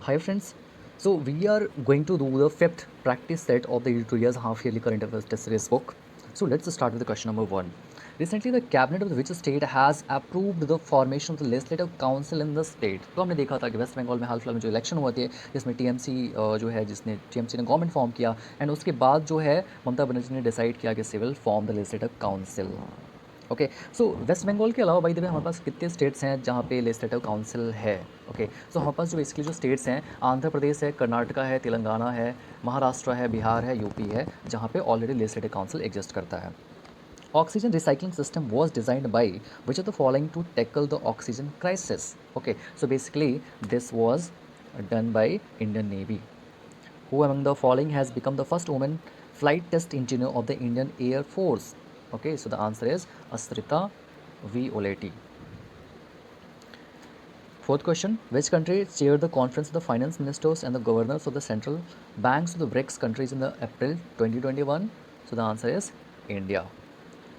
Hi friends, so we are going to do the fifth practice set of the 2 years half-yearly current affairs test series book. So let's start with the question number 1. Recently, the cabinet of which state has approved the formation of the legislative council in the state. तो हमने देखा था कि waste Bengal में हाल फिलहाल में जो election हुआ थे जिसमें टीएमसी जो है जिसने टीएमसी ने गवर्नमेंट फॉर्म किया एंड उसके बाद जो है ममता बनर्जी ने डिसाइड किया कि C will form the legislative council. Okay, so West Bengal के अलावा भाई देवे हमारे पास कितने स्टेट्स हैं जहाँ पे लेजिस्लेटिव काउंसिल है. ओके, सो हमारे पास जो बेसिकली जो स्टेट्स हैं आंध्र प्रदेश है, कर्नाटका है, तेलंगाना है, महाराष्ट्र है, बिहार है, यूपी है, जहाँ पे ऑलरेडी लेजिस्लेटिव काउंसिल एग्जिस्ट करता है. Oxygen recycling system was designed by which of the following to tackle the oxygen crisis? Okay, so basically this was done by Indian Navy. Who among the following has become the first woman flight test engineer of the Indian Air Force? Okay, so the answer is Asrita V. Oleti. Fourth question, which country chaired the conference of the finance ministers and the governors of the central banks of the BRICS countries in the April 2021? So the answer is India.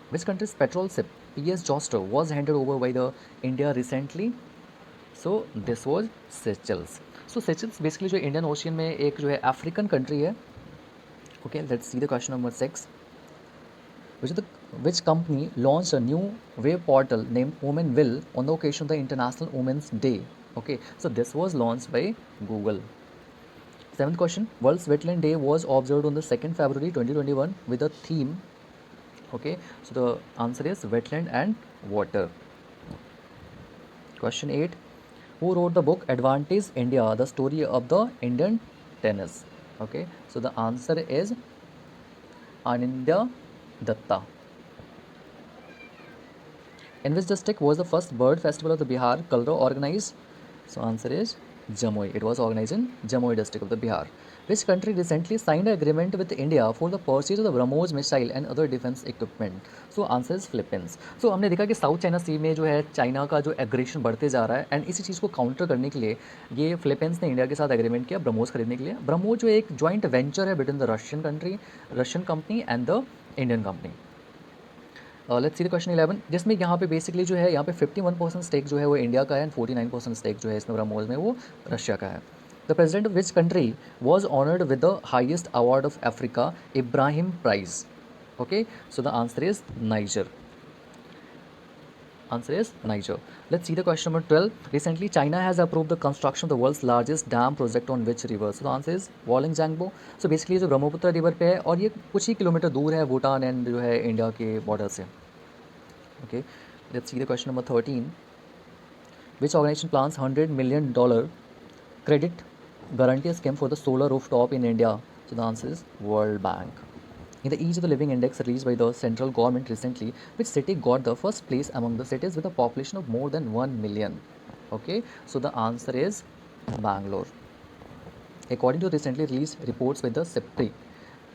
Which country's petrol ship PS Joster was handed over by the India recently? So this was Seychelles. So Seychelles basically जो Indian ocean में एक जो है African country है. Okay, let's see the question number 6. Which company launched a new web portal named Womenville on the occasion of the International Women's Day? Okay, so this was launched by Google. Seventh question, World's Wetland Day was observed on the 2nd February 2021 with a theme. Okay, so the answer is wetland and water. Question 8, who wrote the book Advantage India, the story of the Indian tennis? Okay, so the answer is Anindya Datta. In which district was the first bird festival of the Bihar Kalra organized? So answer is Jamui. It was organized in Jamui district of the Bihar. Which country recently signed an agreement with India for the purchase of the BrahMos missile and other defense equipment? So answer is Philippines. So हमने देखा कि south China सी में जो है China का जो aggression बढ़ते जा रहा है एंड इसी चीज़ को काउंटर करने के लिए ये फिलीपींस ने इंडिया के साथ एग्रीमेंट किया ब्रह्मोस खरीदने के लिए. ब्रह्मोस जो एक जॉइंट वेंचर है between the Russian company and the Indian company. Let's see the question 11, जिसमें यहाँ पे बेसिकली जो है यहाँ पे 51% स्टेक जो है वो इंडिया का है एंड 49% स्टेक जो है इसमें ब्रह्मोस में वो रशिया का है. The president of which country was honoured with the highest award of Africa Ibrahim prize? Okay, so the answer is Niger. Answer is Niger. Let's see the question number 12. Recently, China has approved the construction of the world's largest dam project on which river? So the answer is Wolong-Jiangbo. So basically जो Brahmaputra river पे है और ये कुछ ही kilometre दूर है Bhutan and जो है इंडिया के बॉर्डर से. Okay, let's see the question number 13. Which organization plans $100 million credit guarantee scheme for the solar rooftop in India? So the answer is World Bank. In the Ease of the Living Index released by the central government recently, which city got the first place among the cities with a population of more than 1 million? Okay, so the answer is Bangalore. According to recently released reports by the CIPRI,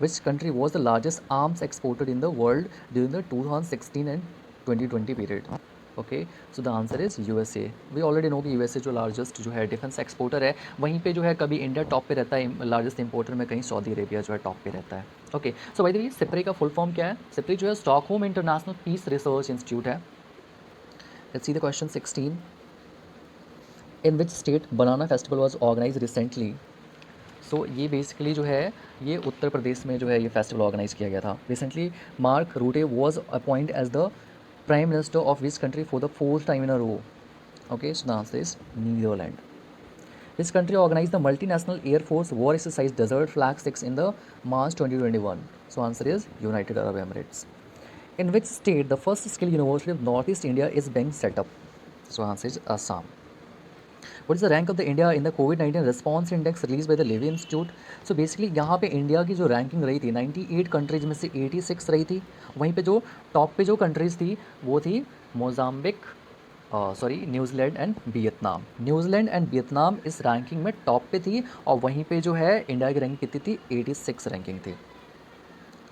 which country was the largest arms exporter in the world during the 2016 and 2020 period? Okay, so the answer is USA. We already know कि USA जो largest जो है defence exporter है वहीं पे जो है कभी इंडिया टॉप पे रहता है लार्जेस्ट इंपोर्टर में, कहीं सऊदी अरेबिया जो है टॉप पे रहता है. ओके, सो भाई देखिए सिप्री का फुल फॉर्म क्या है? सिप्री जो है Stockholm International Peace Research Institute है. Let's see the question 16. In which state banana festival was organise recently? So ये बेसिकली जो है ये उत्तर प्रदेश में जो है ये फेस्टिवल ऑर्गेनाइज किया गया था recently. Mark Rutte was appoint as the Prime Minister of which country for the fourth time in a row? Okay, so the answer is Netherlands. Which country organized the multinational Air Force war exercise Desert Flag 6 in the March 2021? So answer is United Arab Emirates. In which state the first skill university of Northeast India is being set up? So answer is Assam. What is the rank of the India in the COVID-19 response index released by the Levy Institute? So basically यहाँ पे India की जो ranking रही थी 98 countries में से 86 रही थी. वहीं पे जो टॉप पे जो कंट्रीज़ थी वो थी Mozambique, New Zealand and Vietnam. New Zealand and Vietnam इस रैंकिंग में टॉप पे थी और वहीं पे जो है इंडिया की रैंकिंग कितनी थी? 86 रैंकिंग थी.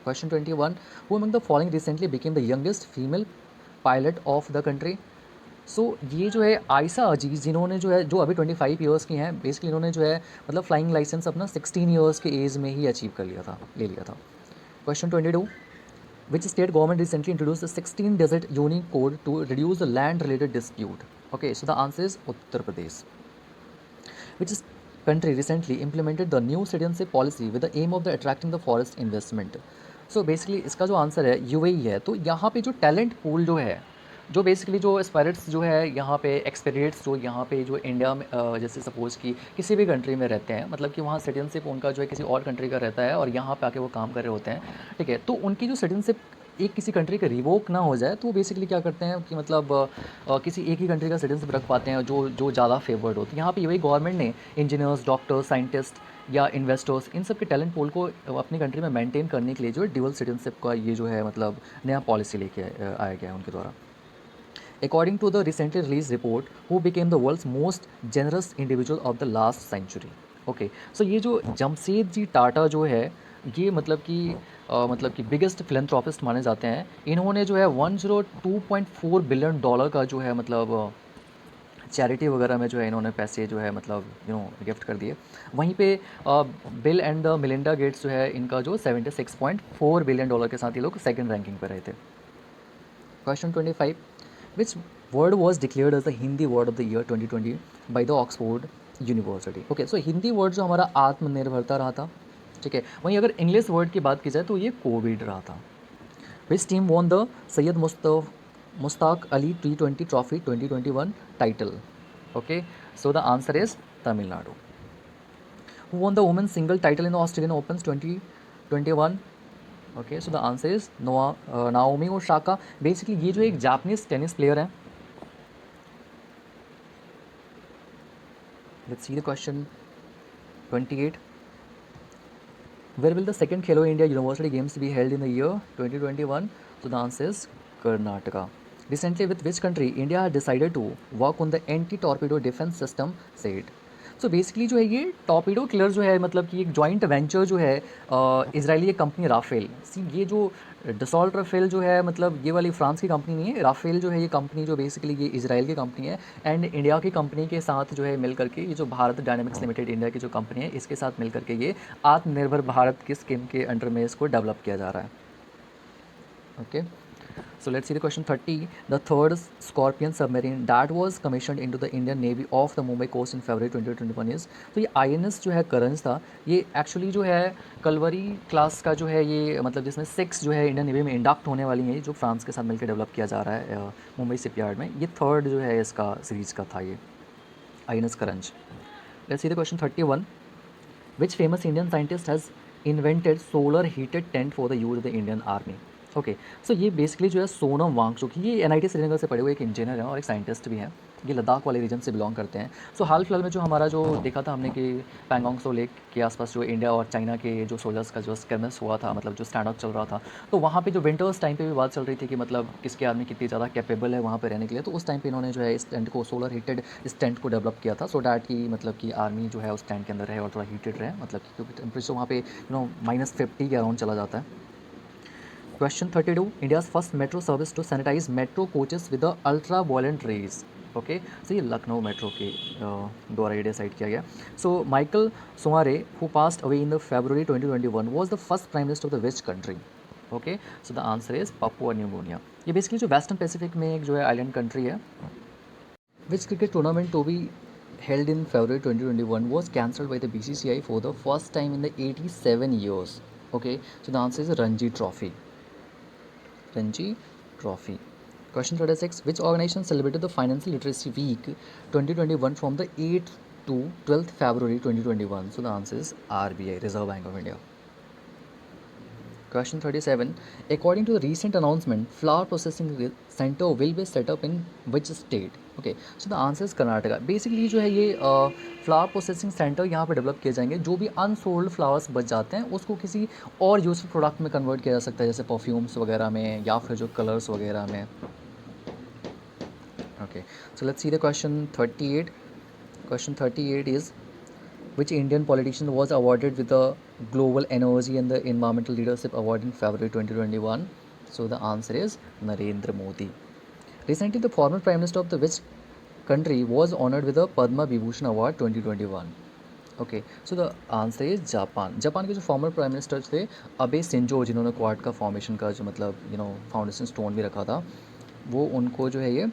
Question 21, who among the following recently became the youngest female pilot of the country? So ये जो है आयशा अजीज़ जिन्होंने जो है जो अभी 25 ईयर्स की हैं, बेसिकली इन्होंने जो है मतलब फ्लाइंग लाइसेंस अपना 16 ईयर्स के एज में ही अचीव कर लिया था, ले लिया था. Question 22, which state government recently introduce the 16 digit unique code to reduce the land related dispute? Okay, so the answer is Uttar Pradesh. country recently implemented the new citizenship policy with the aim of the attracting the forest investment? So basically इसका जो answer है UAE है। तो यहाँ पे जो talent pool जो है, जो बेसिकली जो एस्पायरेट्स जो है यहाँ पे एक्सपेरिएट्स जो यहाँ पे जो इंडिया में जैसे सपोज़ कि किसी भी कंट्री में रहते हैं, मतलब कि वहाँ सिटीजनशिप उनका जो है किसी और कंट्री का रहता है और यहाँ पे आके वो काम कर रहे होते हैं, ठीक है। तो उनकी जो सिटीजनशिप एक किसी कंट्री का रिवोक ना हो जाए, तो वो बेसिकली क्या करते हैं कि मतलब किसी एक ही कंट्री का सिटीजनशिप रख पाते हैं जो जो ज़्यादा फेवर्ड हो। तो यहाँ पे वही गवर्नमेंट ने इंजीनियर्स, डॉक्टर्स, साइंटिस्ट या इन्वेस्टर्स इन सब के टैलेंट पूल को अपनी कंट्री में मेंटेन करने के लिए जो है ड्यूअल सिटीजनशिप का ये जो है मतलब नया पॉलिसी लेके आया गया है उनके द्वारा। According to the recently released report, who became the world's most generous individual of the last century? Okay, so ये जो जमशेद जी टाटा जो है, ये मतलब कि बिगेस्ट फिलैंथ्रोपिस्ट माने जाते हैं। इन्होंने जो है 102.4 बिलियन डॉलर का जो है मतलब चैरिटी वगैरह में जो है इन्होंने पैसे जो है मतलब गिफ्ट कर दिए। वहीं पे bill and the Melinda Gates जो है इनका जो 76.4 बिलियन डॉलर के साथ ये लोग सेकंड रैंकिंग पर रहे थे। Question 25, which word was declared as the Hindi word of the year 2020 by the Oxford University? Okay, so Hindi word जो हमारा आत्मनिर्भरता रहा था, ठीक है। वहीं अगर इंग्लिश वर्ड की बात की जाए तो ये कोविड रहा था। Which team won the Syed Mushtaq Ali T20 trophy 2021 title? Okay, so the answer is Tamil Nadu. Who won the women single title in the Australian open 2021? Okay, so the answer is Naomi Osaka. Basically ये जो एक Japanese tennis player है। Let's see the question 28, where will the second Khelo India University Games be held in the year 2021? So the answer is Karnataka. Recently, with which country India had decided to work on the anti-torpedo defense system said? So basically जो है ये torpedo killer जो है मतलब कि एक joint venture जो है इजरायली कंपनी राफेल, सी ये जो डसॉल्ट राफेल जो है मतलब ये वाली फ्रांस की कंपनी नहीं है, राफेल जो है ये कंपनी जो बेसिकली ये इजराइल की कंपनी है एंड इंडिया की कंपनी के साथ जो है मिल करके ये जो भारत डायनामिक्स लिमिटेड इंडिया की जो कंपनी है इसके साथ मिल करके ये आत्मनिर्भर भारत की स्कीम के अंडर में इसको डेवलप किया जा रहा है। Okay, so let's see the question 30. The third Scorpion submarine that was commissioned into the Indian Navy off the Mumbai coast in February 2021 is, तो ये INS जो है करंज था, ये एक्चुअली जो है कलवरी क्लास का जो है ये मतलब जिसमें 6 जो है इंडियन नेवी में इंडक्ट होने वाली हैं, जो फ्रांस के साथ मिलकर डेवलप किया जा रहा है मुंबई शिपयार्ड में। ये थर्ड जो है इसका सीरीज का था ये INS Karanj. Let's see the question 31. Which famous Indian scientist has invented solar heated tent for the use of the Indian Army? Okay, so ये बेसिकली जो है सोनम वांगचुक, ये NIT श्रीनगर से पढ़े हुए एक इंजीनियर हैं और एक साइंटिस्ट भी हैं। ये लद्दाख वाले रीजन से बिलोंग करते हैं। सो हाल फिलहाल में जो हमारा जो देखा था हमने कि पैंगोंग सो लेक के आसपास जो इंडिया और चाइना के जो सोल्जर्स का जो स्कैरमेस हुआ था, मतलब जो स्टैंड आउट चल रहा था, तो वहाँ पे जो विंटर्स टाइम पे भी बात चल रही थी कि मतलब किसकी आर्मी कितनी ज़्यादा कैपेबल है वहाँ पे रहने के लिए। तो उस टाइम पे इन्होंने जो है इस टेंट को सोलर हीटेड इस टेंट को डेवलप किया था सो डैट कि मतलब कि आर्मी जो है उस टेंट के अंदर रहे और थोड़ा हीटेड रहे, मतलब कि क्योंकि टेम्परेचर वहाँ पे -50 के अराउंड चला जाता है। Question 32. India's first metro service to sanitize metro coaches with the ultraviolet rays. Okay, so ये लखनऊ मेट्रो के द्वारा ये डिसाइड किया गया। So Michael Somare who passed away in the February 2021 was the first prime minister of the which country? Okay, so the answer is Papua New Guinea. ये basically जो western Pacific में एक जो है आइलैंड कंट्री है। Which cricket tournament to be held in February 2021 was cancelled by the BCCI for the first time in the 87 years? Okay, so the answer is Ranji Trophy. Ranji Trophy. Question 36. Which organization celebrated the Financial Literacy Week 2021 from the 8th to 12th February 2021? So the answer is RBI, Reserve Bank of India. Question 37. According to the recent announcement, flower processing center will be set up in which state? Okay, so the answer is Karnataka. Basically जो है ये flower processing centre यहाँ पे develop किए जाएंगे। जो भी unsold flowers बच जाते हैं उसको किसी और यूजफुल प्रोडक्ट में कन्वर्ट किया जा सकता है, जैसे परफ्यूम्स वगैरह में या फिर जो कलर्स वगैरह में। Okay, so let's see the question 38. Question 38 is which Indian politician was awarded with the Global Energy and the Environmental Leadership Award in February 2021? So the answer is Narendra Modi. Recently, the former Prime Minister of the which country was honored with the Padma Vibhushan Award 2021? Okay, so the answer is Japan. Japan के जो former prime minister थे अबे सिंजो, जिन्होंने quad का formation का जो मतलब foundation stone भी रखा था, वो उनको जो है ये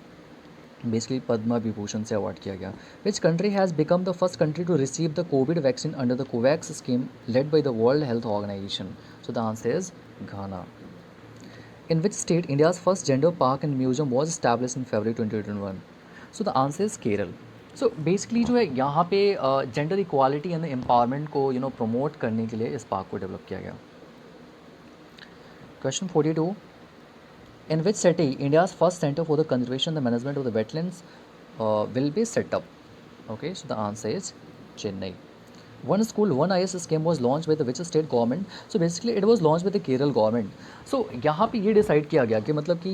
बेसिकली पद्मा विभूषण से अवार्ड किया गया। Which country has become the first country to receive the COVID vaccine under the COVAX scheme led by the World Health Organization? So the answer is Ghana. In which state India's first gender park and museum was established in February 2021? So the answer is Kerala. So basically जो है यहाँ पे gender equality and empowerment को promote करने के लिए इस park को डेवलप किया गया। Question 42, in which city India's first center for the conservation and the management of the wetlands will be set up? Okay, so the answer is Chennai. One school, one IS scheme was launched by the which state government? So basically it was launched by the Kerala government. So यहाँ पे ये decide किया गया कि मतलब कि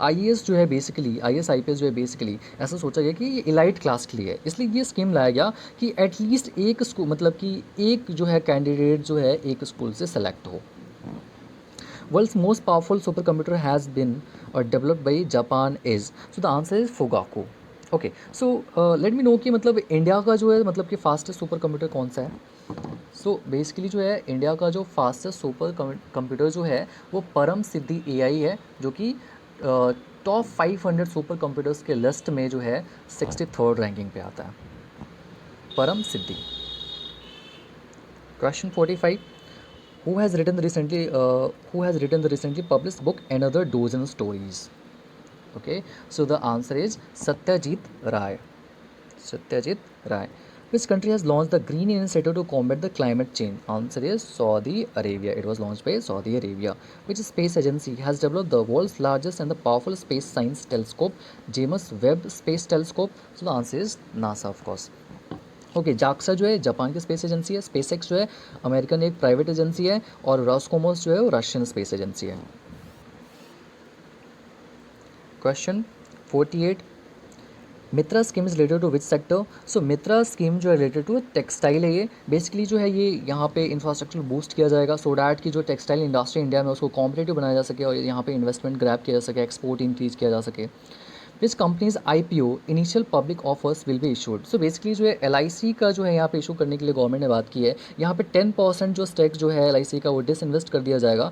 IAS जो है बेसिकली IAS IPS जो है बेसिकली ऐसा सोचा गया कि ये इलाइट क्लास के लिए है, इसलिए ये स्कीम लाया गया कि एटलीस्ट एक स्कूल मतलब कि एक जो है कैंडिडेट जो है एक स्कूल से सेलेक्ट हो। World's most powerful supercomputer has been developed by Japan is? So the answer is Fugaku. Okay so let me know कि मतलब इंडिया का जो है मतलब कि फास्टेस्ट सुपर कंप्यूटर कौन सा है। सो बेसिकली जो है इंडिया का जो फास्टेस्ट सुपर कंप्यूटर जो है वो परम सिद्धि एआई है, जो कि टॉप 500 सुपर कंप्यूटर्स के लिस्ट में जो है 63rd रैंकिंग पे आता है, Param Siddhi. Question 45, who has written the recently published book Another Dozen Stories? Okay, so the answer is Satyajit Ray. Satyajit Ray. Which country has launched the Green Initiative to combat the climate change? Answer is Saudi Arabia. It was launched by Saudi Arabia. Which space agency has developed the world's largest and the powerful space science telescope, James Webb Space Telescope? So the answer is NASA, of course. Okay, JAXA जो है Japan की space agency है, space x जो है American एक private agency है, और रॉसकोमोस जो है वो रशियन स्पेस एजेंसी है। Question 48, Mitra scheme is related to which sector? So Mitra scheme जो है रिलेटेड टू टेक्सटाइल है। ये बेसिकली जो है ये यहाँ पे इंफ्रास्ट्रक्चर बूस्ट किया जाएगा सो डैट की जो टेक्सटाइल इंडस्ट्री इंडिया में उसको कॉम्पिटेटिव बनाया जा सके और यहाँ पे इन्वेस्टमेंट ग्रैब किया जा सके, एक्सपोर्ट इंक्रीज किया जा सके। विच companies IPO initial public offers will be issued? So basically जो है LIC का जो है यहाँ पे इशू करने के लिए गवर्नमेंट ने बात की है। यहाँ पे 10% जो स्टेक जो है LIC का वो डिसइन्वेस्ट कर दिया जाएगा।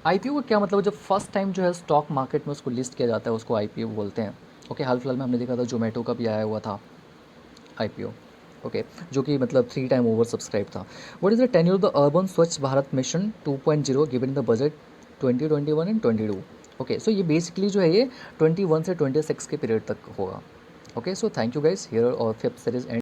IPO का क्या मतलब, जब फर्स्ट टाइम जो है स्टॉक मार्केट में उसको लिस्ट किया जाता है उसको IPO बोलते हैं। ओके, हाल फिलहाल में हमने देखा था जोमेटो का भी आया हुआ था IPO, ओके, जो कि मतलब 3 टाइम ओवर सब्सक्राइब था। What is the tenure of the urban Swachh Bharat mission 2.0 given in the budget 2021 and 22? Okay, so ये बेसिकली जो है ये 21 से 26 के पीरियड तक होगा। Okay, so thank you guys, here और फिफ्थ सीरीज एंड